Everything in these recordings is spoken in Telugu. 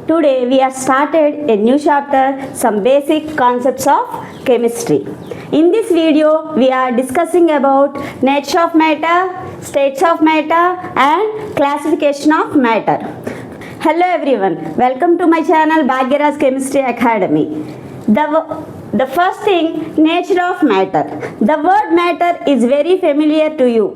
Today we have started a new chapter, some basic concepts of chemistry. In this video we are discussing about nature of matter, states of matter and classification of matter. Hello everyone, welcome to my channel Bhagyaraj Chemistry Academy. The first thing, nature of matter. The word matter is very familiar to you.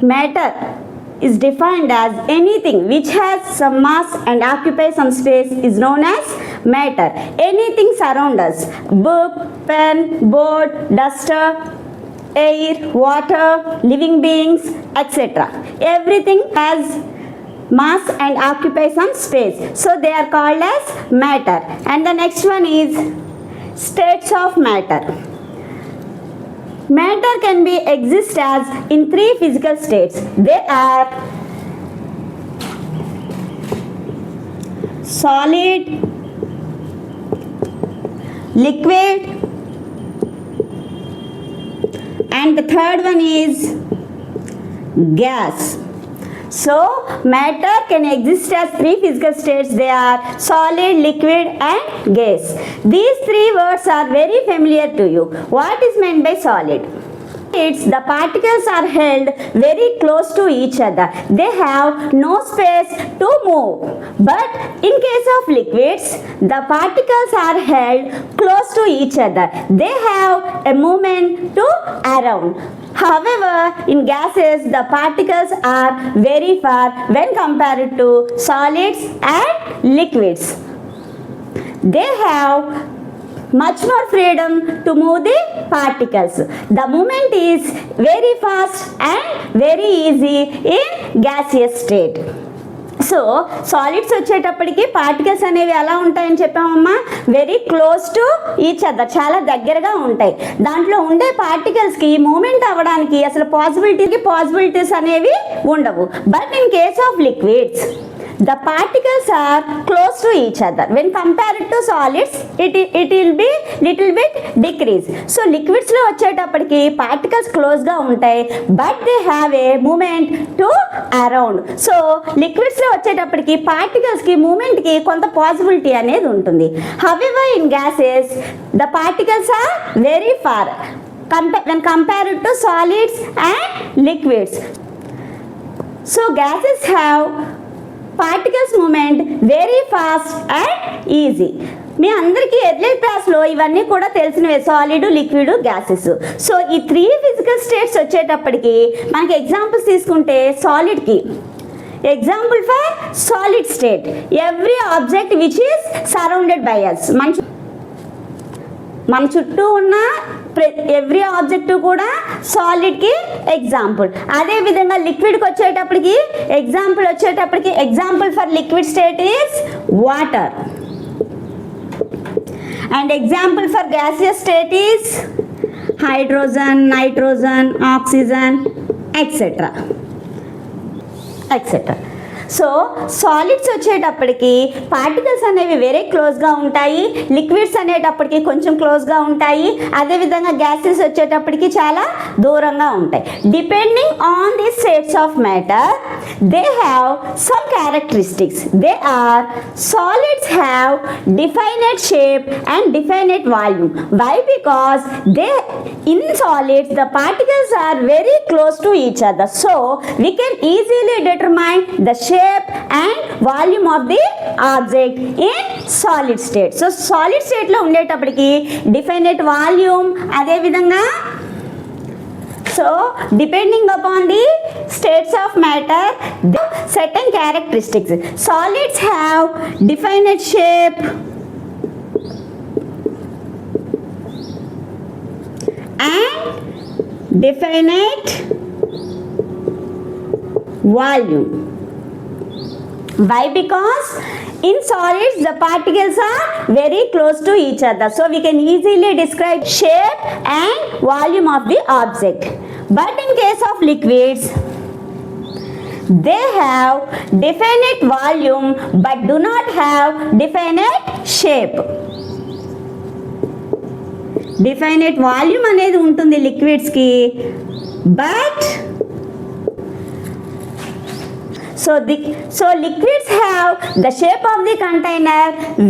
Matter is defined as anything which has some mass and occupies some space is known as matter. Anything surround us, book, pen, board, duster, air, water, living beings, etc. Everything has mass and occupies some space. So they are called as matter. And the next one is states of matter. Matter can be exist as in three physical states. They are solid, liquid, and the third one is gas. So matter can exist as three physical states. They are solid, liquid and gas. These three words are very familiar to you. What is meant by solid? The particles are held very close to each other. They have no space to move. But in case of liquids, the particles are held close to each other. They have a movement to around. However, in gases, the particles are very far when compared to solids and liquids. They have much more freedom to move the particles. The movement is very fast and very easy in gaseous state. So solids వచ్చేటప్పటికి పార్టికల్స్ అనేవి ఎలా ఉంటాయని చెప్పామమ్మా, very close to each other, చాలా దగ్గరగా ఉంటాయి. దాంట్లో ఉండే పార్టికల్స్కి మూమెంట్ అవ్వడానికి అసలు పాసిబిలిటీస్ అనేవి ఉండవు. But in case of liquids the particles are close to each other. When compared to solids, it will be little bit decrease. So liquids లో వచ్చేటప్పటికి particles close గా ఉంటాయి, but they have a movement to around. So liquids లో వచ్చేటప్పటికి particles కి movement కి కొంత possibility అనేది ఉంటుంది. However, in gases, the particles are very far when compared to solids and liquids. So gases have particles movement very fast and easy. మీ అందరికీ ఎర్లీ క్లాస్లో ఇవన్నీ కూడా తెలిసినవే, సాలిడ్, లిక్విడ్, గ్యాసెస్. సో ఈ త్రీ ఫిజికల్ స్టేట్స్ వచ్చేటప్పటికి మనకి ఎగ్జాంపుల్స్ తీసుకుంటే సాలిడ్కి example for solid state, every object which is surrounded by us. మన చుట్టూ ఉన్న ఎవ్రీ ఆబ్జెక్ట్ కూడా సాలిడ్కి ఎగ్జాంపుల్. అదేవిధంగా లిక్విడ్కి వచ్చేటప్పటికి example for liquid state is water and example for gaseous state is hydrogen, nitrogen, oxygen etcetera. So solids వచ్చేటప్పటికి పార్టికల్స్ అనేవి వెరీ క్లోజ్గా ఉంటాయి, లిక్విడ్స్ అనేటప్పటికి కొంచెం క్లోజ్గా ఉంటాయి, అదేవిధంగా గ్యాసెస్ వచ్చేటప్పటికి చాలా దూరంగా ఉంటాయి. Depending on the states of matter they have some characteristics. They are solids have defined shape and defined volume. Why? Because they in solids the particles are very close to each other, so we can easily determine the shape and volume of the object in solid state. So solid state లో ఉండేటప్పటికి definite volume, అదే విధంగా so depending upon the states of matter the certain characteristics. Solids have definite shape and definite volume. Why? Because in solids the particles are very close to each other, so we can easily describe shape and volume of the object. But in case of liquids they have definite volume but do not have definite shape. Definite volume అనేది ఉంటుంది లిక్విడ్స్కి, but So liquids have the shape of the container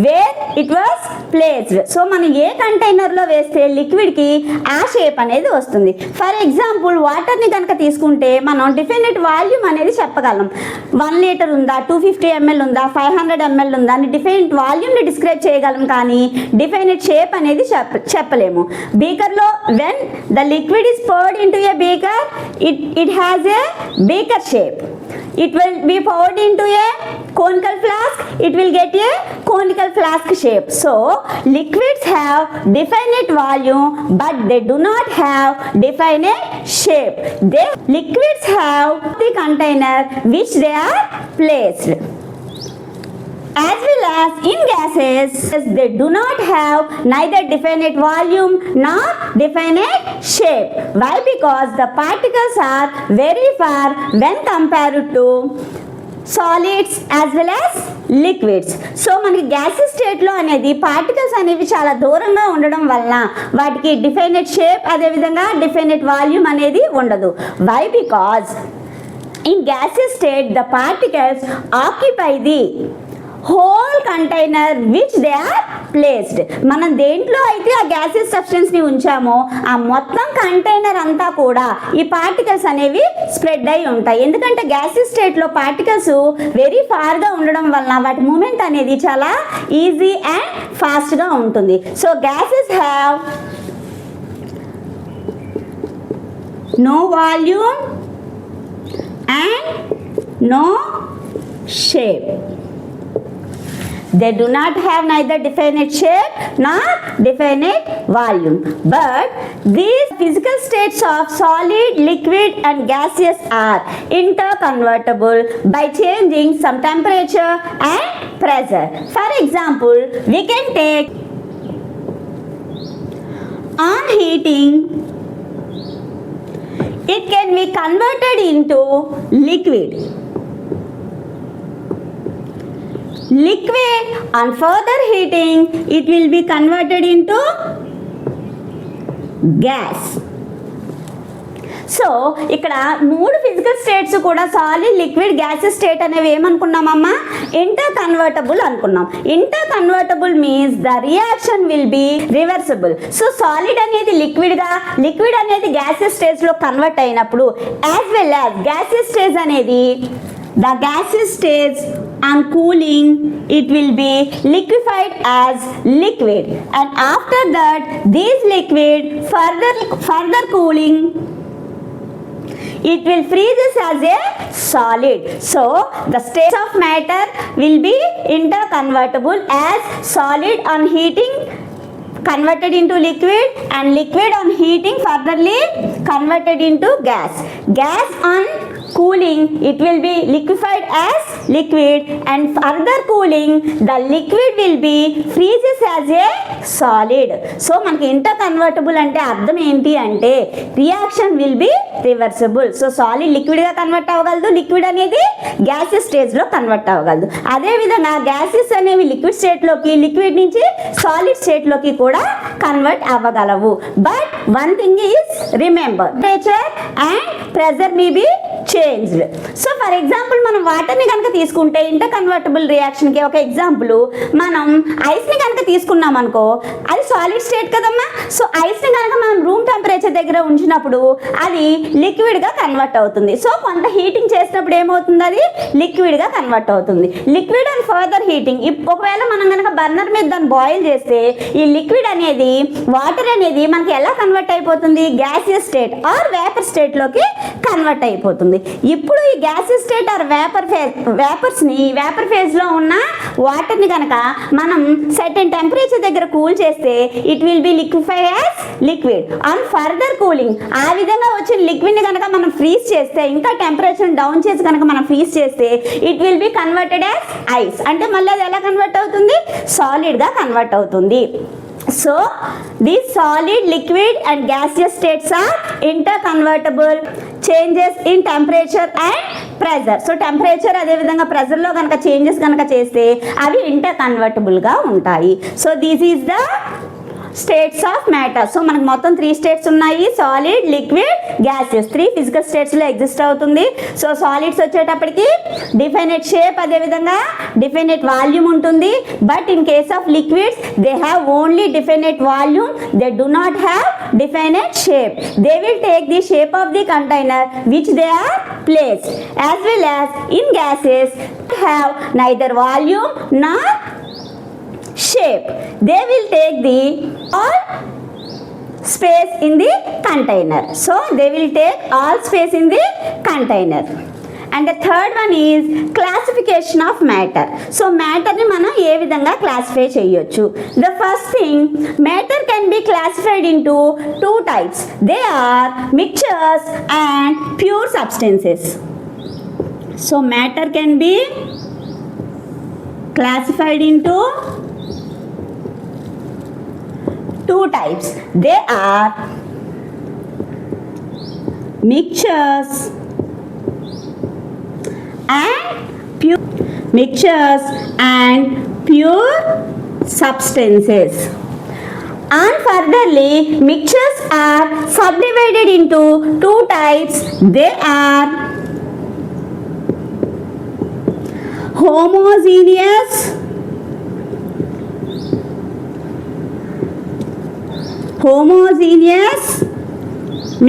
where it was placed. So మనం ఏ కంటైనర్లో వేస్తే లిక్విడ్కి ఆ షేప్ అనేది వస్తుంది. ఫర్ ఎగ్జాంపుల్ వాటర్ని కనుక తీసుకుంటే మనం డిఫైనెట్ వాల్యూమ్ అనేది చెప్పగలం. 1 లీటర్ ఉందా, 250 ml ఉందా, 500 ml ఉందా అని డిఫైనెట్ వాల్యూమ్ని డిస్క్రైబ్ చేయగలం, కానీ డిఫైనెట్ షేప్ అనేది చెప్పలేము. బీకర్లో when the liquid is poured into a beaker, it has a beaker shape. It will be poured into a conical flask, it will get a conical flask shape. So liquids have definite volume but they do not have definite shape. Liquids have the container which they are placed. As well as in gases, they do not have neither definite volume nor definite shape. Why? Because the particles are very far when compared to solids as well as liquids. So మనకి గ్యాసెస్ స్టేట్లో అనేది పార్టికల్స్ అనేవి చాలా దూరంగా ఉండడం వలన వాటికి డిఫైనెట్ షేప్ అదేవిధంగా డిఫైనెట్ వాల్యూమ్ అనేది ఉండదు. Why? Because in gases state the particles occupy the whole container which they are placed. మనం దేంట్లో అయితే ఆ గ్యాసెస్ సబ్స్టెన్స్ని ఉంచామో ఆ మొత్తం కంటైనర్ అంతా కూడా ఈ పార్టికల్స్ అనేవి స్ప్రెడ్ అయి ఉంటాయి. ఎందుకంటే గ్యాసెస్ స్టేట్లో పార్టికల్స్ వెరీ ఫార్గా ఉండడం వలన వాటి మూమెంట్ అనేది చాలా ఈజీ అండ్ ఫాస్ట్గా ఉంటుంది. So gases have no volume and no shape. They do not have neither definite shape nor definite volume. But these physical states of solid, liquid and gaseous are interconvertible by changing some temperature and pressure. For example, we can take on heating, it can be converted into liquid. On further heating, it will be converted into gas. So ఇక్కడ 3 ఫిజికల్ స్టేట్స్ కూడా సాలిడ్, లిక్విడ్, గ్యాసెస్ స్టేట్ అనేవి ఏమనుకున్నామమ్మా? ఇంటర్ కన్వర్టబుల్ అనుకున్నాం. Inter convertible means the reaction will be reversible. So solid అనేది లిక్విడ్గా, లిక్విడ్ అనేది గ్యాసెస్ స్టేజ్లో కన్వర్ట్ అయినప్పుడు as well as gases stage అనేది the gaseous stage on cooling it will be liquefied as liquid, and after that this liquid further cooling it will freezes as a solid. So the states of matter will be interconvertible as solid on heating converted into liquid and liquid on heating furtherly converted into gas. Gas on cooling it will be liquefied as liquid, and further cooling the liquid will be freezes as a solid. So మనకి ఇంటర్ కన్వర్టబుల్ అంటే అర్థం ఏంటి అంటే reaction will be reversible. So solid లిక్విడ్గా కన్వర్ట్ అవ్వగలదు, లిక్విడ్ అనేది గ్యాసెస్ స్టేజ్లో కన్వర్ట్ అవ్వగలదు. అదేవిధంగా గ్యాసెస్ అనేవి లిక్విడ్ స్టేట్లోకి, లిక్విడ్ నుంచి సాలిడ్ స్టేట్లోకి కూడా కన్వర్ట్ అవ్వగలవు. But one thing is remember, temperature and pressure may be changed. So for example మనం వాటర్ని కనుక తీసుకుంటే ఇంటర్ కన్వర్టబుల్ రియాక్షన్కి ఒక ఎగ్జాంపుల్ మనం ఐస్ని కనుక తీసుకున్నాం అనుకో, అది సాలిడ్ స్టేట్ కదమ్మా. సో ఐస్ని కనుక మనం రూమ్ టెంపరేచర్ దగ్గర ఉంచినప్పుడు అది లిక్విడ్గా కన్వర్ట్ అవుతుంది. సో కొంత హీటింగ్ చేసినప్పుడు ఏమవుతుంది, అది లిక్విడ్గా కన్వర్ట్ అవుతుంది. లిక్విడ్ అండ్ ఫర్దర్ హీటింగ్, ఒకవేళ మనం కనుక బర్నర్ మీద దాన్ని బాయిల్ చేస్తే ఈ లిక్విడ్ అనేది, వాటర్ అనేది మనకి ఎలా కన్వర్ట్ అయిపోతుంది, గ్యాసియస్ స్టేట్ ఆర్ వేపర్ స్టేట్లోకి కన్వర్ట్ అయిపోతుంది. ఇప్పుడు ఈ గ్యాసియస్ స్టేట్ ఆర్ వేపర్ ఫేజ్లో ఉన్న వాటర్ని కనుక మనం సర్టెన్ టెంపరేచర్ దగ్గర కూల్ చేస్తే it will be liquefy as liquid. On further cooling, ఆ విధంగా వచ్చిన లిక్విడ్ని కనుక మనం ఫ్రీజ్ చేస్తే, ఇంకా టెంపరేచర్ డౌన్ చేసి కనుక మనం ఫ్రీజ్ చేస్తే it will be converted as ice. అంటే మళ్ళీ అది ఎలా కన్వర్ట్ అవుతుంది, సాలిడ్గా కన్వర్ట్ అవుతుంది. So these solid, liquid and gaseous states are interconvertible. Changes in temperature and pressure. So temperature అదే విధంగా pressure లో కనుక చేంజెస్ కనుక చేస్తే అవి ఇంటర్ కన్వర్టబుల్ గా ఉంటాయి. So this is the states of matter. So మనకు మొత్తం 3 స్టేట్స్ ఉన్నాయి, సాలిడ్, లిక్విడ్, గ్యాసెస్. 3 ఫిజికల్ స్టేట్స్లో ఎగ్జిస్ట్ అవుతుంది. సో సాలిడ్స్ వచ్చేటప్పటికి డిఫైనైట్ షేప్, అదేవిధంగా డిఫైనైట్ వాల్యూమ్ ఉంటుంది. But in case of liquids they have only definite volume, they do not have definite shape. They will take the shape of the container which they are placed. As well as in gases have neither volume nor shape. They will take the all space in the container. So they will take all space in the container. And the third one is classification of matter. So matter ni mana ఏ విధంగా classify చేయొచ్చు. The first thing, matter can be classified into 2 types. They are mixtures and pure substances. So matter can be classified into 2 types. They are mixtures and pure substances. And furtherly, mixtures are subdivided into 2 types. They are homogeneous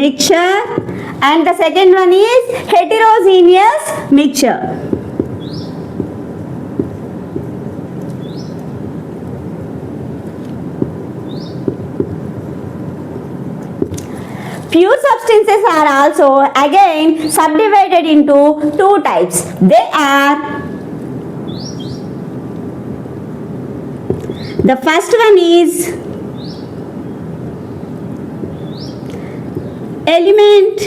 mixture, and the second one is heterogeneous mixture. Pure substances are also again subdivided into 2 types. They are, the first one is element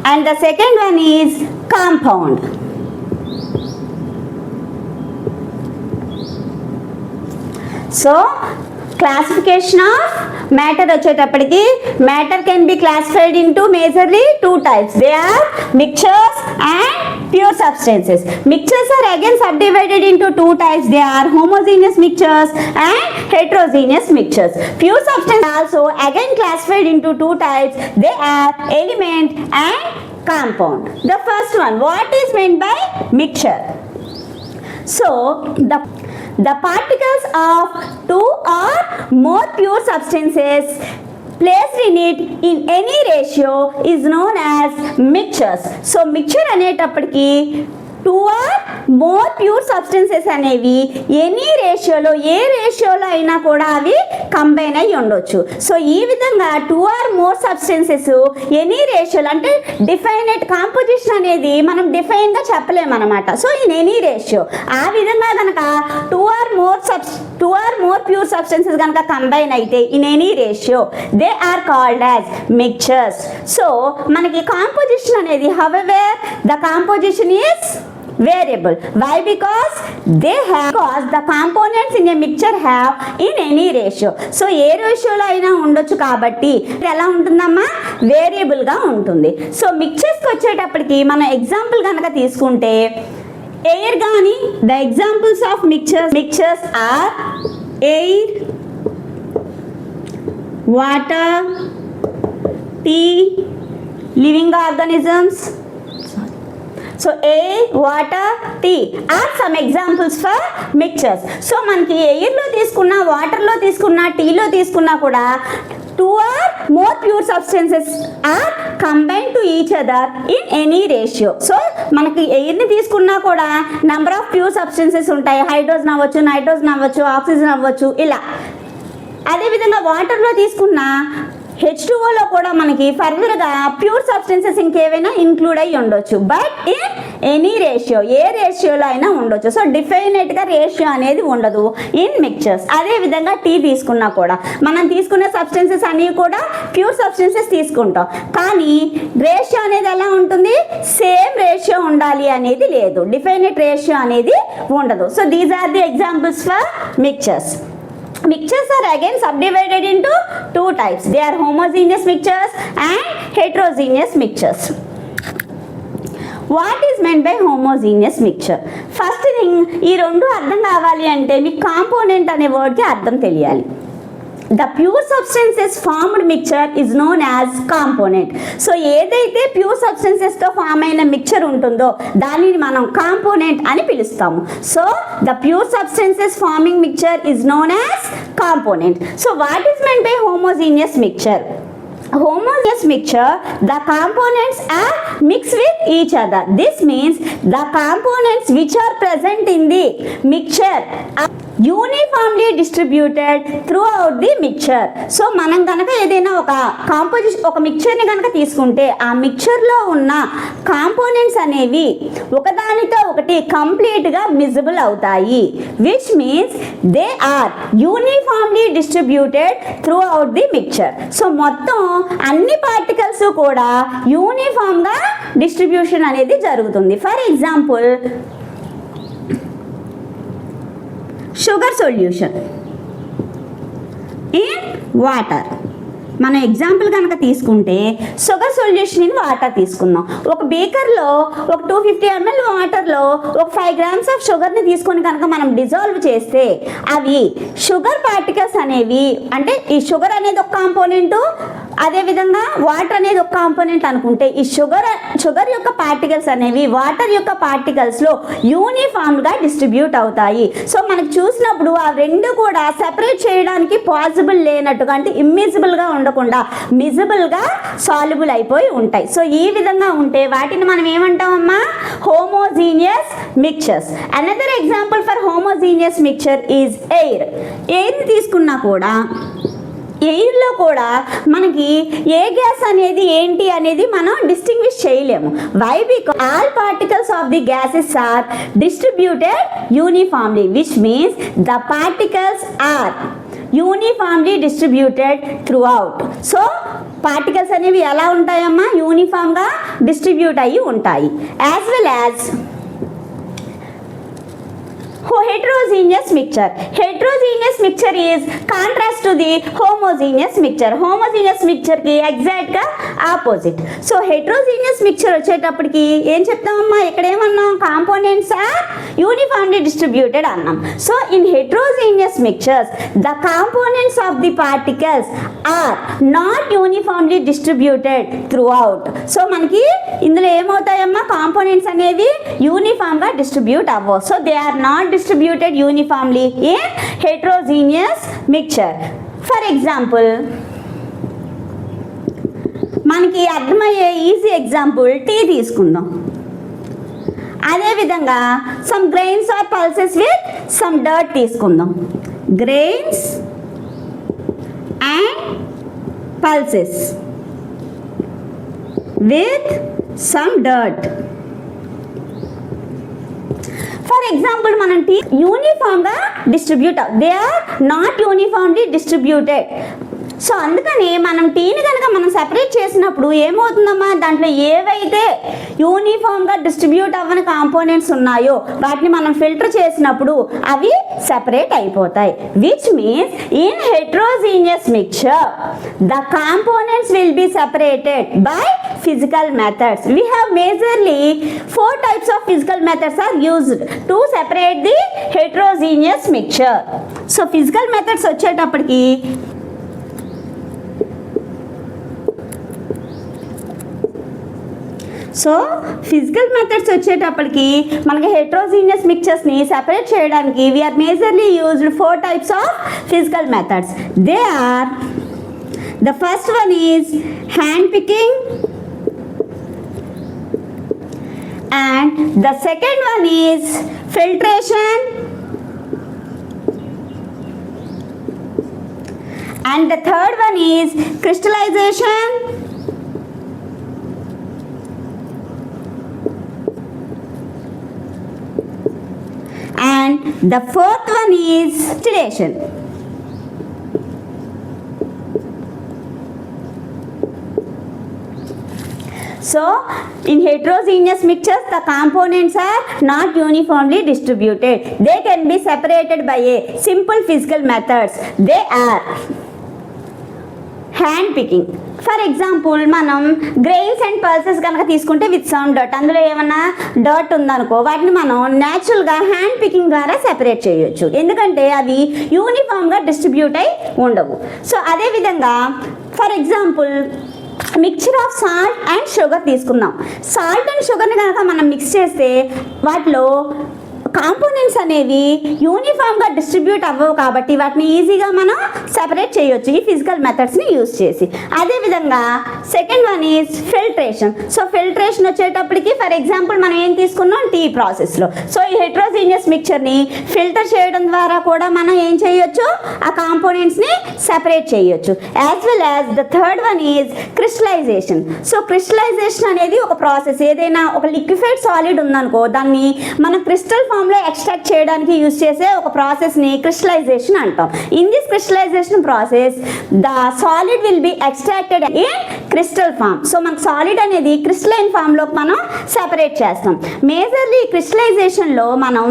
and the second one is compound. So classification of matter వచ్చేటప్పటికి matter can be classified into majorly 2 types. They are mixtures and pure substances. Mixtures are again subdivided into 2 types. They are homogeneous mixtures and heterogeneous mixtures. Pure substances also again classified into 2 types. They are element and compound. The first one, what is meant by mixture? So the particles of 2 or more pure substances placed in it in any ratio is known as mixtures. So mixture అనేటప్పటికి 2 or more pure substances అనేవి ఎనీ రేషియోలో, ఏ రేషియోలో అయినా కూడా అవి కంబైన్ అయ్యి ఉండొచ్చు. సో ఈ విధంగా 2 or more substances ఎనీ రేషియోలో, అంటే డిఫైనెట్ కాంపోజిషన్ అనేది మనం డిఫైన్గా చెప్పలేమన్నమాట. సో ఇన్ ఎనీ రేషియో, ఆ విధంగా కనుక 2 or more pure substances కనుక కంబైన్ అయితే in any ratio they are called as mixtures. So మనకి కాంపోజిషన్ అనేది, however the composition is variable. Why? Because the components in a mixture have in any ratio. So ఏ రేషియోలో అయినా ఉండొచ్చు కాబట్టి ఎలా ఉంటుందమ్మా, వేరియబుల్ గా ఉంటుంది. సో మిక్చర్స్ కి వచ్చేటప్పటికి మనం ఎగ్జాంపుల్ కనుక తీసుకుంటే ఎయిర్ కానీ, the examples of mixtures are air, water, tea, living organisms. So air, water, tea are some examples for mixtures. So మనకి ఎయిర్లో తీసుకున్నా, వాటర్లో తీసుకున్నా, టీలో తీసుకున్నా కూడా 2 or more pure substances are combined to each other in any ratio. So మనకి ఎయిర్ని తీసుకున్నా కూడా నెంబర్ ఆఫ్ ప్యూర్ సబ్స్టెన్సెస్ ఉంటాయి. హైడ్రోజన్ అవ్వచ్చు, నైట్రోజన్ అవ్వచ్చు, ఆక్సిజన్ అవ్వచ్చు, ఇలా. అదేవిధంగా వాటర్లో తీసుకున్న H2Oలో కూడా మనకి ఫర్దర్గా ప్యూర్ సబ్స్టెన్సెస్ ఇంకేవైనా ఇంక్లూడ్ అయ్యి ఉండొచ్చు. బట్ ఇన్ ఎనీ రేషియో, ఏ రేషియోలో అయినా ఉండొచ్చు. సో డిఫైనెట్గా రేషియో అనేది ఉండదు ఇన్ మిక్చర్స్. అదేవిధంగా టీ తీసుకున్నా కూడా మనం తీసుకునే సబ్స్టెన్సెస్ అన్నీ కూడా ప్యూర్ సబ్స్టెన్సెస్ తీసుకుంటాం. కానీ రేషియో అనేది ఎలా ఉంటుంది, సేమ్ రేషియో ఉండాలి అనేది లేదు, డిఫైనెట్ రేషియో అనేది ఉండదు. So these are the examples for mixtures. Mixtures are again subdivided into 2 types. They are homogeneous mixtures and heterogeneous mixtures. What is meant by homogeneous mixture? First thing, ఈ రెండు అర్థం కావాలి అంటే మీకు కాంపోనెంట్ అనే వర్డ్కి అర్థం తెలియాలి. the pure substances formed mixture is known as component. So ఏదైతే ప్యూర్ సబ్స్టెన్సెస్తో ఫామ్ అయిన మిక్చర్ ఉంటుందో దానిని మనం కాంపోనెంట్ అని పిలుస్తాము. So the pure substances farming mixture is known as component. So what is meant by homogeneous mixture? Homogeneous mixture, the components are mixed with each other. This means the components which are present in the mixture are uniformly distributed throughout the mixture. So మనం కనుక ఏదైనా ఒక మిక్చర్ని కనుక తీసుకుంటే ఆ మిక్చర్లో ఉన్న కాంపోనెంట్స్ అనేవి ఒకదానితో ఒకటి కంప్లీట్గా మిజిబుల్ అవుతాయి. Which means they are uniformly distributed throughout the mixture. So మొత్తం అన్ని పార్టికల్స్ కూడా యూనిఫామ్గా డిస్ట్రిబ్యూషన్ అనేది జరుగుతుంది. For example sugar solution in water. మనం ఎగ్జాంపుల్ కనుక తీసుకుంటే షుగర్ సొల్యూషన్ ఇన్ వాటర్ తీసుకుందాం. ఒక బేకర్లో ఒక 250 ml వాటర్లో ఒక 5 grams ఆఫ్ షుగర్ని తీసుకొని కనుక మనం డిజాల్వ్ చేస్తే అవి షుగర్ పార్టికల్స్ అనేవి, అంటే ఈ షుగర్ అనేది ఒక కాంపోనెంటు, అదేవిధంగా వాటర్ అనేది ఒక కాంపోనెంట్ అనుకుంటే ఈ షుగర్ యొక్క పార్టికల్స్ అనేవి వాటర్ యొక్క పార్టికల్స్లో యూనిఫామ్గా డిస్ట్రిబ్యూట్ అవుతాయి. సో మనకు చూసినప్పుడు ఆ రెండు కూడా సెపరేట్ చేయడానికి పాసిబుల్ లేనట్టుగా, అంటే ఇమ్మిజిబుల్గా ఉండకుండా మిజిబుల్గా సాల్యుబుల్ అయిపోయి ఉంటాయి. సో ఈ విధంగా ఉంటే వాటిని మనం ఏమంటామమ్మా? Homogeneous mixtures. Another example for homogeneous mixture is air. ఎయిర్ని తీసుకున్నా కూడా ఎయిర్లో కూడా మనకి ఏ గ్యాస్ అనేది ఏంటి అనేది మనం డిస్టింగ్విష్ చేయలేము. Why? Because all particles of the gases are distributed uniformly, which means the particles are uniformly distributed throughout. So particles అనేవి ఎలా ఉంటాయమ్మా? యూనిఫామ్గా డిస్ట్రిబ్యూట్ అయ్యి ఉంటాయి. As well as heterogeneous mixture. Heterogeneous mixture is contrast to the homogeneous mixture. Homogeneous mixture కి ఎగ్జాక్ట్ గా ఆపోజిట్. సో heterogeneous mixture వచ్చేటప్పటికి ఏం చెప్తామమ్మా? ఇక్కడ ఏమన్నాం? కాంపోనెంట్స్ ఆర్ యూనిఫామ్లీ డిస్ట్రిబ్యూటెడ్ అన్నాం. So in heterogeneous mixtures the components of the particles are not uniformly distributed throughout. So మనకి ఇందులో ఏమవుతాయమ్మా? కాంపోనెంట్స్ అనేవి యూనిఫామ్గా డిస్ట్రిబ్యూట్ అవ్వవు. So they are not distributed uniformly in heterogeneous mixture. For example, మనకి అర్థమయ్యే ఈజీ ఎగ్జాంపుల్ టీ తీసుకుందాం. అదేవిధంగా some grains or pulses with some dirt తీసుకుందాం. Grains and pulses with some dirt. For example మనం టీ యూనిఫామ్గా distribute, they are not uniformly distributed. So అందుకని మనం టీని కనుక మనం సెపరేట్ చేసినప్పుడు ఏమవుతుందమ్మా? దాంట్లో ఏవైతే యూనిఫామ్గా డిస్ట్రిబ్యూట్ అవ్వని కాంపోనెంట్స్ ఉన్నాయో వాటిని మనం ఫిల్టర్ చేసినప్పుడు అవి సెపరేట్ అయిపోతాయి. Which means in heterogeneous mixture the components will be separated by physical methods. We have majorly 4 types of physical methods are used to separate the heterogeneous mixture. So physical methods వచ్చేటప్పటికి ఫిజికల్ మెథడ్స్ వచ్చేటప్పటికి మనకి హెట్రోజీనియస్ మిక్చర్స్ని సెపరేట్ చేయడానికి we are majorly used 4 types of physical methods. They are, the first one is hand picking, and the second one is filtration, and the third one is crystallization, and the fourth one is distillation. So in heterogeneous mixtures the components are not uniformly distributed. They can be separated by a simple physical methods. They are hand picking. For example మనం గ్రెయిన్స్ అండ్ పల్సెస్ కనుక తీసుకుంటే విత్ సమ్ డర్ట్, అందులో ఏమన్నా డర్ట్ ఉందనుకో వాటిని మనం న్యాచురల్గా హ్యాండ్ పికింగ్ ద్వారా సెపరేట్ చేయొచ్చు, ఎందుకంటే అవి యూనిఫామ్గా డిస్ట్రిబ్యూట్ అయి ఉండవు. సో అదేవిధంగా for example mixture of salt and sugar తీసుకుందాం. సాల్ట్ అండ్ షుగర్ని కనుక మనం మిక్స్ చేస్తే వాటిలో కాంపోనెంట్స్ అనేవి యూనిఫామ్గా డిస్ట్రిబ్యూట్ అవ్వవు కాబట్టి వాటిని ఈజీగా మనం సెపరేట్ చేయొచ్చు ఈ ఫిజికల్ మెథడ్స్ని యూజ్ చేసి. అదేవిధంగా second one is filtration. So filtration వచ్చేటప్పటికి ఫర్ ఎగ్జాంపుల్ మనం ఏం తీసుకున్నాం, టీ ప్రాసెస్లో. సో ఈ హెట్రోజీనియస్ మిక్చర్ని ఫిల్టర్ చేయడం ద్వారా కూడా మనం ఏం చేయొచ్చు, ఆ కాంపోనెంట్స్ని సెపరేట్ చేయొచ్చు. As well as the third one is crystallization. So crystallization అనేది ఒక ప్రాసెస్. ఏదైనా ఒక లిక్విఫైడ్ సాలిడ్ ఉందనుకో దాన్ని మనం క్రిస్టల్ ఫామ్ లో ఎక్స్ట్రాక్ట్ చేయడానికి యూజ్ చేసే ఒక ప్రాసెస్ ని క్రిస్టలైజేషన్ అంటాం. In this crystallization process the solid will be extracted in crystal form. So మనకు సాలిడ్ అనేది క్రిస్టలైన్ ఫామ్ లో మనం సెపరేట్ చేస్తాం. మేజర్లీ క్రిస్టలైజేషన్ లో మనం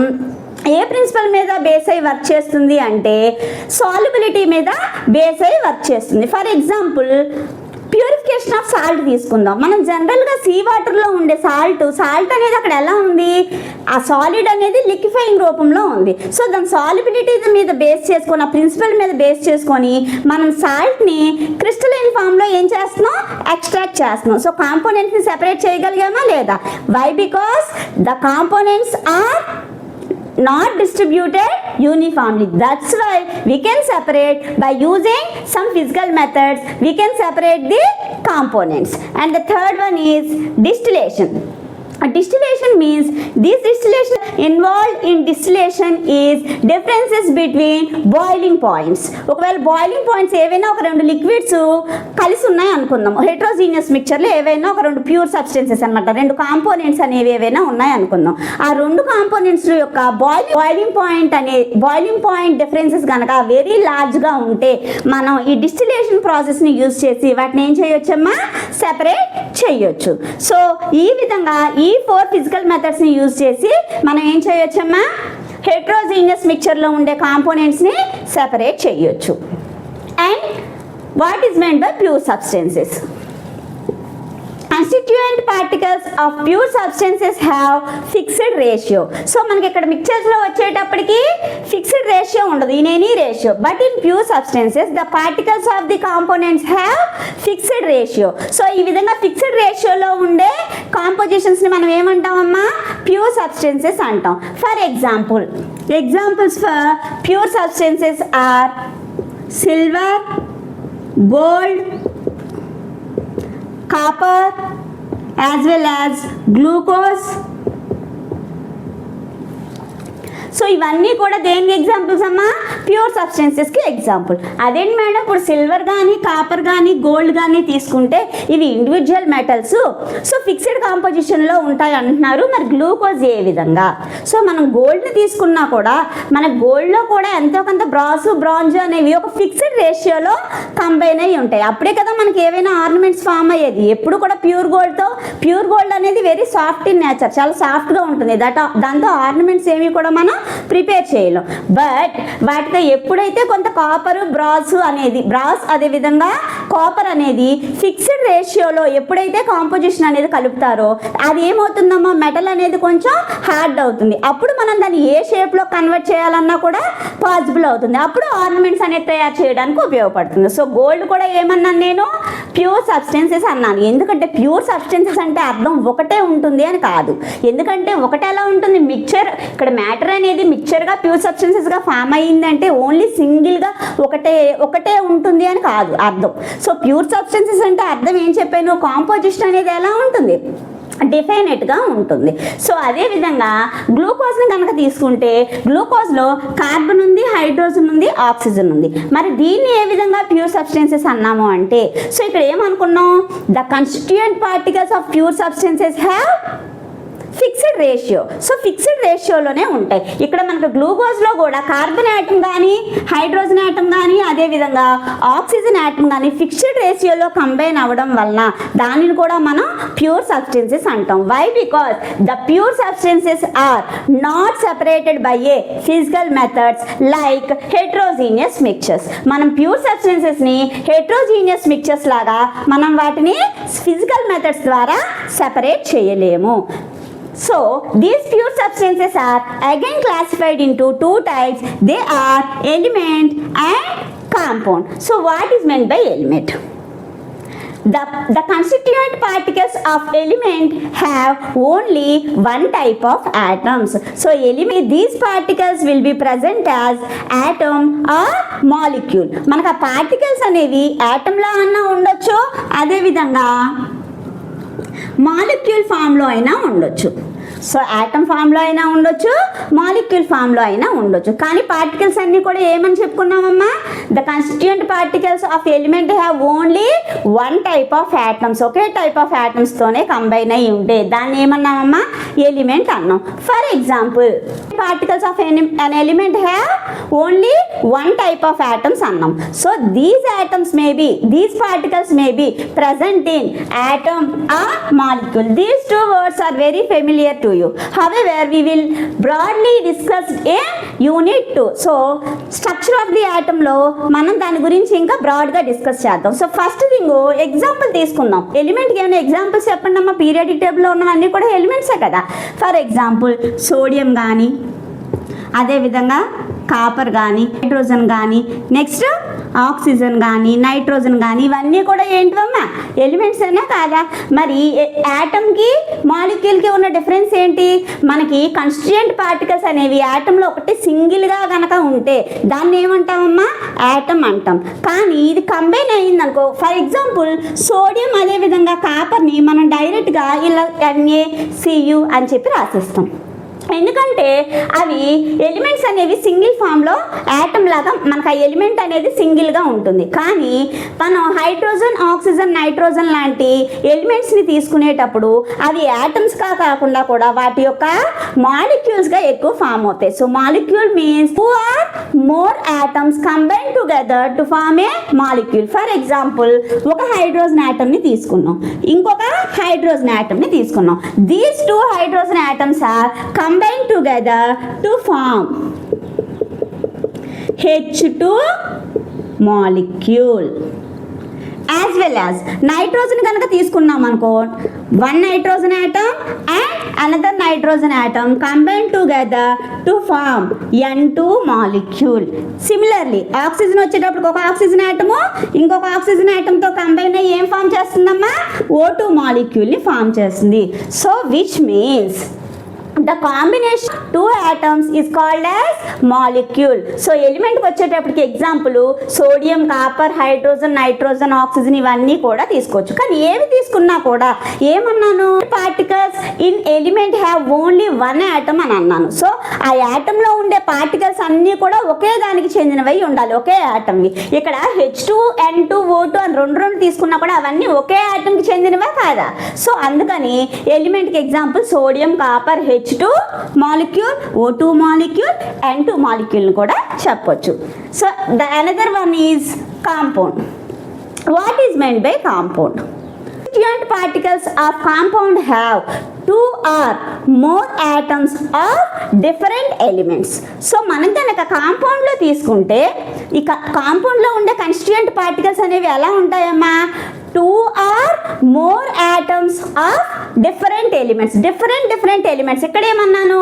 ఏ ప్రిన్సిపల్ మీద బేస్ అయి వర్క్ చేస్తుంది అంటే సాల్యుబిలిటీ మీద బేస్ అయి వర్క్ చేస్తుంది. For example purification of salt తీసుకుందాం. మనం జనరల్గా సీ వాటర్లో ఉండే సాల్ట్ అనేది అక్కడ ఎలా ఉంది, ఆ సాలిడ్ అనేది లిక్విఫైయింగ్ రూపంలో ఉంది. సో దాని సాల్యుబిలిటీ మీద బేస్ చేసుకొని, ఆ ప్రిన్సిపల్ మీద బేస్ చేసుకొని మనం సాల్ట్ని క్రిస్టలైన్ ఫామ్లో ఏం చేస్తున్నాం, ఎక్స్ట్రాక్ట్ చేస్తున్నాం. సో కాంపోనెంట్స్ని సెపరేట్ చేయగలిగామా లేదా? Why? Because the components are not distributed uniformly. That's why we can separate by using some physical methods. We can separate the components. And the third one is distillation. Distillation means this distillation involved in distillation is differences between boiling points. ఒకవేళ బాయిలింగ్ పాయింట్స్ ఏవైనా ఒక రెండు లిక్విడ్స్ కలిసి ఉన్నాయి అనుకుందాం, హెట్రోజీనియస్ మిక్చర్లో ఏవైనా ఒక రెండు ప్యూర్ సబ్స్టెన్సెస్ అనమాట, రెండు కాంపోనెంట్స్ అనేవి ఏవైనా ఉన్నాయి అనుకుందాం. ఆ రెండు కాంపోనెంట్స్ యొక్క బాయిలింగ్ పాయింట్ డిఫరెన్సెస్ కనుక వెరీ లార్జ్గా ఉంటే మనం ఈ డిస్టిలేషన్ ప్రాసెస్ని యూజ్ చేసి వాటిని ఏం చేయొచ్చమ్మా, సెపరేట్ చేయొచ్చు. సో ఈ విధంగా ఈ 4 ఫిజికల్ మెథడ్స్ని యూజ్ చేసి మనం ఏం చేయొచ్చమ్మా, హెట్రోజీనియస్ మిక్చర్లో ఉండే కాంపోనెంట్స్ని సెపరేట్ చేయొచ్చు. And what is meant by pure substances? Constituent particles of pure substances have fixed ratio. So మనకి ఇక్కడ మిక్చర్స్లో వచ్చేటప్పటికి ఫిక్స్డ్ రేషియో ఉండదు in any ratio, but in pure substances the particles of the components have fixed ratio. So ఈ విధంగా ఫిక్స్డ్ రేషియోలో ఉండే కాంపోజిషన్స్ని మనం ఏమంటామమ్మా, ప్యూర్ సబ్స్టెన్సెస్ అంటాం. For examples for pure substances are silver, gold, copper, as well as glucose. So ఇవన్నీ కూడా దేనికి ఎగ్జాంపుల్స్ అమ్మా, ప్యూర్ సబ్స్టెన్సెస్కి ఎగ్జాంపుల్. అదేంటి మేడం, ఇప్పుడు సిల్వర్ కానీ కాపర్ కానీ గోల్డ్ కానీ తీసుకుంటే ఇవి ఇండివిజువల్ మెటల్స్, సో ఫిక్స్డ్ కాంపోజిషన్లో ఉంటాయి అంటున్నారు, మరి గ్లూకోజ్ ఏ విధంగా? సో మనం గోల్డ్ని తీసుకున్నా కూడా మన గోల్డ్లో కూడా ఎంతో కొంత బ్రాంజ్ అనేవి ఒక ఫిక్స్డ్ రేషియోలో కంబైన్ అయ్యి ఉంటాయి, అప్పుడే కదా మనకి ఏవైనా ఆర్నమెంట్స్ ఫామ్ అయ్యేది. ఎప్పుడు కూడా ప్యూర్ గోల్డ్ అనేది వెరీ సాఫ్ట్ ఇన్ నేచర్, చాలా సాఫ్ట్గా ఉంటుంది, దాంతో ఆర్నమెంట్స్ ఏమి కూడా మనం ప్రిపేర్ చేయలేం. బట్ వాటితో ఎప్పుడైతే కొంత కాపర్ బ్రాస్ అదేవిధంగా కాపర్ అనేది ఫిక్స్డ్ రేషియోలో ఎప్పుడైతే కాంపోజిషన్ అనేది కలుపుతారో అది ఏమవుతుందమ్మా, మెటల్ అనేది కొంచెం హార్డ్ అవుతుంది. అప్పుడు మనం దాన్ని ఏ షేప్లో కన్వర్ట్ చేయాలన్నా కూడా పాసిబుల్ అవుతుంది, అప్పుడు ఆర్నమెంట్స్ అనేది తయారు చేయడానికి ఉపయోగపడుతుంది. సో గోల్డ్ కూడా ఏమన్నాను నేను, ప్యూర్ సబ్స్టెన్సెస్ అన్నాను. ఎందుకంటే ప్యూర్ సబ్స్టెన్సెస్ అంటే అర్థం ఒకటే ఉంటుంది అని కాదు, ఎందుకంటే ఒకటే ఎలా ఉంటుంది, మిక్చర్ ఇక్కడ మ్యాటర్ అనేది మిక్చర్గా ప్యూర్ సబ్స్టెన్సెస్గా ఫామ్ అయ్యిందంటే ఓన్లీ సింగిల్గా ఒకటే ఉంటుంది అని కాదు అర్థం. సో ప్యూర్ సబ్స్టెన్సెస్ అంటే అర్థం ఏం చెప్పాను, కాంపోజిషన్ అనేది ఎలా ఉంటుంది, డెఫినెట్గా ఉంటుంది. సో అదేవిధంగా గ్లూకోజ్ని కనుక తీసుకుంటే గ్లూకోజ్లో కార్బన్ ఉంది, హైడ్రోజన్ ఉంది, ఆక్సిజన్ ఉంది. మరి దీన్ని ఏ విధంగా ప్యూర్ సబ్స్టెన్సెస్ అన్నాము అంటే, సో ఇక్కడ ఏమనుకున్నాం, the constituent particles of pure substances have fixed ratio. So fixed రేషియోలోనే ఉంటాయి. ఇక్కడ మనకు గ్లూకోజ్లో కూడా కార్బన్ యాటమ్ కానీ హైడ్రోజన్ యాటమ్ కానీ అదేవిధంగా ఆక్సిజన్ యాటమ్ కానీ ఫిక్స్డ్ రేషియోలో కంబైన్ అవ్వడం వలన దానిని కూడా మనం ప్యూర్ సబ్స్టెన్సెస్ అంటాం. Why? Because the pure substances are not separated by a physical methods like heterogeneous mixtures. మనం ప్యూర్ సబ్స్టెన్సెస్ని హెట్రోజీనియస్ మిక్చర్స్ లాగా మనం వాటిని ఫిజికల్ మెథడ్స్ ద్వారా సెపరేట్ చేయలేము. So these pure substances are again classified into two types. They are element and compound. So what is meant by element? The constituent particles of element have only one type of atoms. So element, these particles will be present as atom or molecule. మనకు ఆ పార్టికల్స్ అనేవి ఆటంలో అన్నా ఉండొచ్చు, అదేవిధంగా మాలిక్యూల్ ఫామ్లో అయినా ఉండొచ్చు. సో ఆటమ్ ఫామ్లో అయినా ఉండొచ్చు, మాలిక్యూల్ ఫామ్లో అయినా ఉండొచ్చు. కానీ పార్టికల్స్ అన్నీ కూడా ఏమని చెప్పుకున్నామమ్మా? The constituent particles of element have only one type of atoms. ఒకే టైప్ ఆఫ్ యాటమ్స్తోనే కంబైన్ అయ్యి ఉంటే దాన్ని ఏమన్నామమ్మా? ఎలిమెంట్ అన్నాం. For example particles of an element have only one type of atoms అన్నాం. So these atoms may be, these particles may be present in atom or molecule. These two words are very familiar to you. However, we will broadly discuss in unit 2. So structure of the atom లో మనం దాని గురించి ఇంకా బ్రాడ్ గా డిస్కస్ చేద్దాం. సో ఫస్ట్ థింగ్ ఎగ్జాంపుల్ తీసుకుందాం. ఎలిమెంట్ కి ఏమైనా ఎగ్జాంపుల్స్ చెప్పండి అమ్మా. పీరియాడిక్ టేబుల్లో ఉన్నవన్నీ కూడా ఎలిమెంట్సే కదా. ఫర్ ఎగ్జాంపుల్ సోడియం కానీ, అదేవిధంగా కాపర్ కానీ, హైడ్రోజన్ కానీ, నెక్స్ట్ ఆక్సిజన్ కానీ, నైట్రోజన్ కానీ, ఇవన్నీ కూడా ఏంటివమ్మా? ఎలిమెంట్స్ అయినా కాదా? మరి యాటమ్కి మాలిక్యూల్కి ఉన్న డిఫరెన్స్ ఏంటి? మనకి కాన్స్టిట్యూయెంట్ పార్టికల్స్ అనేవి యాటంలో ఒకటి సింగిల్గా కనుక ఉంటే దాన్ని ఏమంటామమ్మా? యాటమ్ అంటాం. కానీ ఇది కంబైన్ అయ్యిందనుకో, ఫర్ ఎగ్జాంపుల్ సోడియం అదేవిధంగా కాపర్ని మనం డైరెక్ట్గా ఇలా NaCu అని చెప్పి రాసేస్తాం. ఎందుకంటే అవి ఎలిమెంట్స్ అనేవి సింగిల్ ఫామ్లో యాటమ్ లాగా మనకు ఆ ఎలిమెంట్ అనేది సింగిల్గా ఉంటుంది. కానీ మనం హైడ్రోజన్, ఆక్సిజన్, నైట్రోజన్ లాంటి ఎలిమెంట్స్ని తీసుకునేటప్పుడు అవి యాటమ్స్గా కాకుండా కూడా వాటి యొక్క మాలిక్యూల్స్గా ఎక్కువ ఫామ్ అవుతాయి. So molecule means two or more atoms combine together to form a molecule. For example ఒక హైడ్రోజన్ యాటమ్ని తీసుకున్నాం, ఇంకొక హైడ్రోజన్ యాటమ్ని తీసుకున్నాం. These two hydrogen atoms are combine together to form H2 molecule. As well as nitrogen కనుక తీసుకున్నాం అనుకో, one nitrogen atom and another nitrogen atom combine together to form N2 molecule. Similarly oxygen వచ్చేటప్పుడు ఒక ఆక్సిజన్ ఆటము ఇంకొక ఆక్సిజన్ ఆటంతో కంబైన్ అయ్యి ఏం ఫామ్ చేస్తుందమ్మా? O2 మాలిక్యూల్ని ఫామ్ చేస్తుంది. So which means the combination of two atoms is called as molecule. So ఎలిమెంట్కి వచ్చేటప్పటికి example sodium, copper, hydrogen, nitrogen, oxygen ఇవన్నీ కూడా తీసుకోవచ్చు. కానీ ఏవి తీసుకున్నా కూడా ఏమన్నాను? Particles in element have only one atom అని అన్నాను. సో ఆ యాటంలో ఉండే పార్టికల్స్ అన్నీ కూడా ఒకే దానికి చెందినవి ఉండాలి, ఒకే యాటమ్వి. ఇక్కడ H2, N2, O2 అని రెండు తీసుకున్నా కూడా అవన్నీ ఒకే యాటమ్కి చెందినవే కాదా? సో అందుకని ఎలిమెంట్కి example sodium, copper, H2 molecule, O2 molecule, N2 molecule కూడా చెప్పొచ్చు. So the another one is compound. What is meant by compound? Constituent particles of compound have two or more atoms of different elements. So మనం కనుక కాంపౌండ్లో తీసుకుంటే ఈ కాంపౌండ్లో ఉండే కాన్స్టిట్యూయెంట్ పార్టికల్స్ అనేవి ఎలా ఉంటాయమ్మా? two or more atoms of different elements. different elements. ఇక్కడ ఏమన్నాను?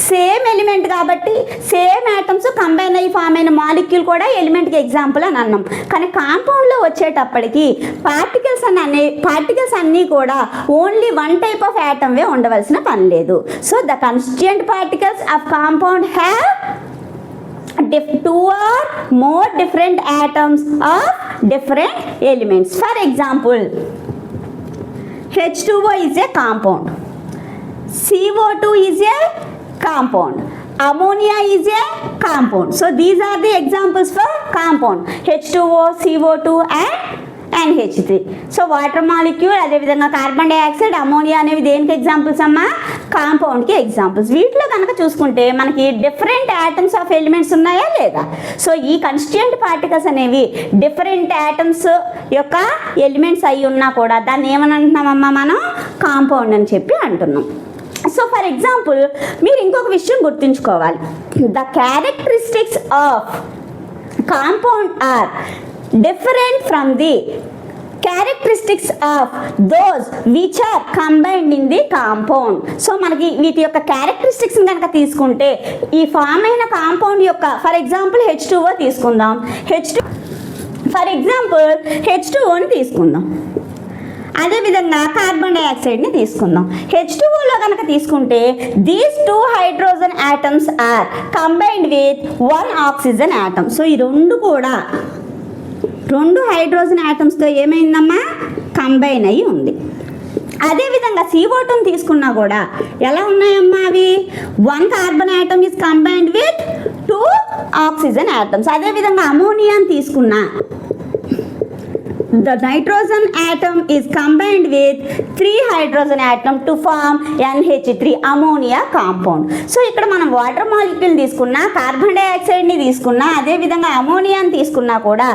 సేమ్ ఎలిమెంట్ కాబట్టి సేమ్ ఆటమ్స్ కంబైన్ అయ్యి ఫామ్ అయిన మాలిక్యూల్ కూడా ఎలిమెంట్కి ఎగ్జాంపుల్ అని అన్నాం. కానీ కాంపౌండ్లో వచ్చేటప్పటికి పార్టికల్స్ అన్నీ కూడా ఓన్లీ వన్ టైప్ ఆఫ్ ఆటమ్వే ఉండవలసిన పని లేదు. So the constituent particles of compound have two or more different atoms of different elements. For example, H2O is a compound, CO2 is a compound, ammonia is a compound. So these are the examples for compound: H2O, CO2 and NH3. So water molecule, అదేవిధంగా కార్బన్ డైఆక్సైడ్, అమోనియా అనేవి దేనికి ఎగ్జాంపుల్స్ అమ్మా? కాంపౌండ్కి ఎగ్జాంపుల్స్. వీటిలో కనుక చూసుకుంటే మనకి డిఫరెంట్ యాటమ్స్ ఆఫ్ ఎలిమెంట్స్ ఉన్నాయా లేదా? సో ఈ కన్స్టిట్యూయెంట్ పార్టికల్స్ అనేవి డిఫరెంట్ యాటమ్స్ యొక్క ఎలిమెంట్స్ అయి ఉన్నా కూడా దాన్ని ఏమని అంటున్నామమ్మా? మనం కాంపౌండ్ అని చెప్పి అంటున్నాం. సో ఫర్ ఎగ్జాంపుల్ మీరు ఇంకొక విషయం గుర్తుంచుకోవాలి. The characteristics of compound are different from the characteristics of those which are combined in the compound. So మనకి వీటి యొక్క క్యారెక్టరిస్టిక్స్ కనుక తీసుకుంటే ఈ ఫామ్ అయిన కాంపౌండ్ యొక్క ఫర్ ఎగ్జాంపుల్ H2O తీసుకుందాం. ఫర్ ఎగ్జాంపుల్ H2Oని తీసుకుందాం. అదేవిధంగా కార్బన్ డైఆక్సైడ్ని తీసుకుందాం. H2Oలో కనుక తీసుకుంటే these 2 hydrogen atoms are combined with 1 oxygen atom. So ఈ రెండు కూడా 2 హైడ్రోజన్ యాటమ్స్తో ఏమైందమ్మా? కంబైన్ అయ్యి ఉంది. అదేవిధంగా CO2 తీసుకున్నా కూడా ఎలా ఉన్నాయమ్మా? అవి 1 carbon atom is combined with 2 oxygen atoms. అదేవిధంగా అమోనియాని తీసుకున్నా the nitrogen atom is combined with 3 hydrogen atom to form NH3 ammonia compound. So ఇక్కడ మనం వాటర్ మాలిక్యూల్ తీసుకున్నా, కార్బన్ డైఆక్సైడ్ని తీసుకున్నా, అదేవిధంగా అమోనియాని తీసుకున్నా కూడా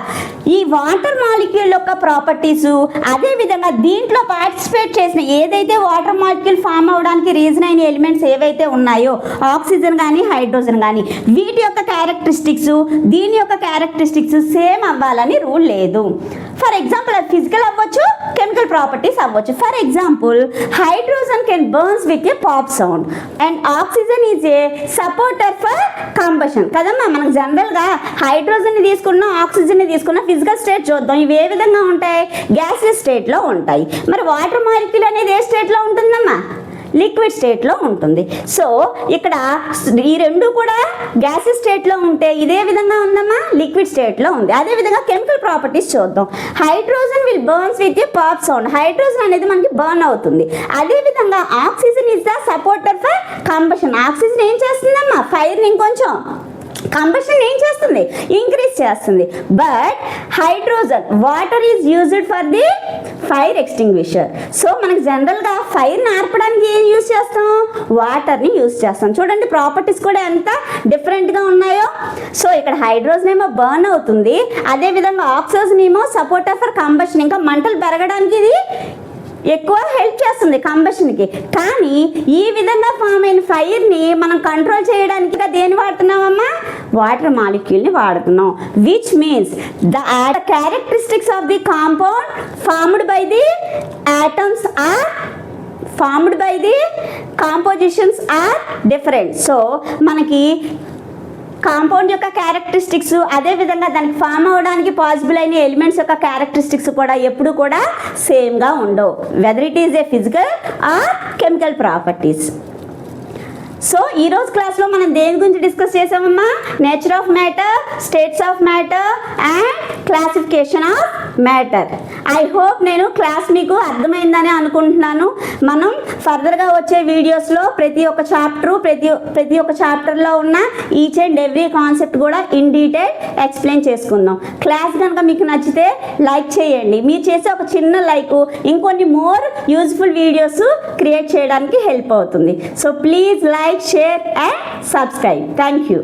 ఈ వాటర్ మాలిక్యూల్ యొక్క ప్రాపర్టీస్, అదేవిధంగా దీంట్లో పార్టిసిపేట్ చేసిన ఏదైతే వాటర్ మాలిక్యూల్ ఫామ్ అవడానికి రీజన్ అయిన ఎలిమెంట్స్ ఏవైతే ఉన్నాయో ఆక్సిజన్ కానీ హైడ్రోజన్ కానీ వీటి యొక్క క్యారెక్టరిస్టిక్స్ దీని యొక్క క్యారెక్టరిస్టిక్స్ సేమ్ అవ్వాలని రూల్ లేదు. ఫర్ ఎగ్జాంపుల్ అది ఫిజికల్ అవ్వచ్చు, కెమికల్ ప్రాపర్టీస్ అవ్వచ్చు. For example hydrogen can burns with a pop sound and oxygen is a supporter for combustion కదమ్మా. మనకు జనరల్గా హైడ్రోజన్ని తీసుకున్నా ఆక్సిజన్ని తీసుకున్నా ఫిజికల్ స్టేట్ చూద్దాం. ఇవి ఏ విధంగా ఉంటాయి? గ్యాసియస్ స్టేట్లో ఉంటాయి. మరి వాటర్ మాలిక్యూల్ అనేది ఏ స్టేట్లో ఉంటుందమ్మా? లిక్విడ్ స్టేట్లో ఉంటుంది. సో ఇక్కడ ఈ రెండు కూడా గ్యాసెస్ స్టేట్లో ఉంటే ఇదే విధంగా ఉందమ్మా? లిక్విడ్ స్టేట్లో ఉంది. అదేవిధంగా కెమికల్ ప్రాపర్టీస్ చూద్దాం. Hydrogen will burns with a pop sound. Hydrogen అనేది మనకి బర్న్ అవుతుంది. అదేవిధంగా oxygen is the supporter for combustion. Oxygen ఏం చేస్తుందమ్మా? ఫైర్ని ఇంకొంచెం కంబషన్ ఏం చేస్తుంది? ఇంక్రీజ్ చేస్తుంది. But hydrogen water is used for the fire extinguisher. So మనకి జనరల్గా ఫైర్ని ఆర్పడానికి ఏం యూజ్ చేస్తాం? వాటర్ని యూజ్ చేస్తాం. చూడండి ప్రాపర్టీస్ కూడా ఎంత డిఫరెంట్గా ఉన్నాయో. సో ఇక్కడ హైడ్రోజన్ ఏమో బర్న్ అవుతుంది, అదేవిధంగా ఆక్సిజన్ ఏమో సపోర్టర్ ఫర్ కంబషన్, ఇంకా మంటలు పెరగడానికి ఇది ఎక్కువ హెల్ప్ చేస్తుంది కంబషన్కి. కానీ ఈ విధంగా ఫామ్ అయిన ఫైర్ని మనం కంట్రోల్ చేయడానికి దేన్ని వాడుతున్నామమ్మా? వాటర్ మాలిక్యూల్ని వాడుతున్నాం. Which means the characteristics of the compound formed by the atoms are formed by the compositions are different. So మనకి కాంపౌండ్ యొక్క క్యారెక్టరిస్టిక్స్ అదేవిధంగా దానికి ఫామ్ అవ్వడానికి పాసిబుల్ అయిన ఎలిమెంట్స్ యొక్క క్యారెక్టరిస్టిక్స్ కూడా ఎప్పుడు కూడా సేమ్గా ఉండవు, whether it is a physical or chemical properties. So ఈరోజు క్లాస్లో మనం దేని గురించి డిస్కస్ చేసామమ్మా? Nature of matter, states of matter and classification of matter. I hope నేను క్లాస్ మీకు అర్థమైందని అనుకుంటున్నాను. మనం ఫర్దర్గా వచ్చే వీడియోస్లో ప్రతి ఒక్క చాప్టర్లో ఉన్న ఈచ్ అండ్ ఎవ్రీ కాన్సెప్ట్ కూడా ఇన్ డీటెయిల్ ఎక్స్ప్లెయిన్ చేసుకుందాం. క్లాస్ కనుక మీకు నచ్చితే లైక్ చేయండి. మీరు చేసే ఒక చిన్న లైక్ ఇంకొన్ని మోర్ యూజ్ఫుల్ వీడియోస్ క్రియేట్ చేయడానికి హెల్ప్ అవుతుంది. So please like, share and subscribe. Thank you.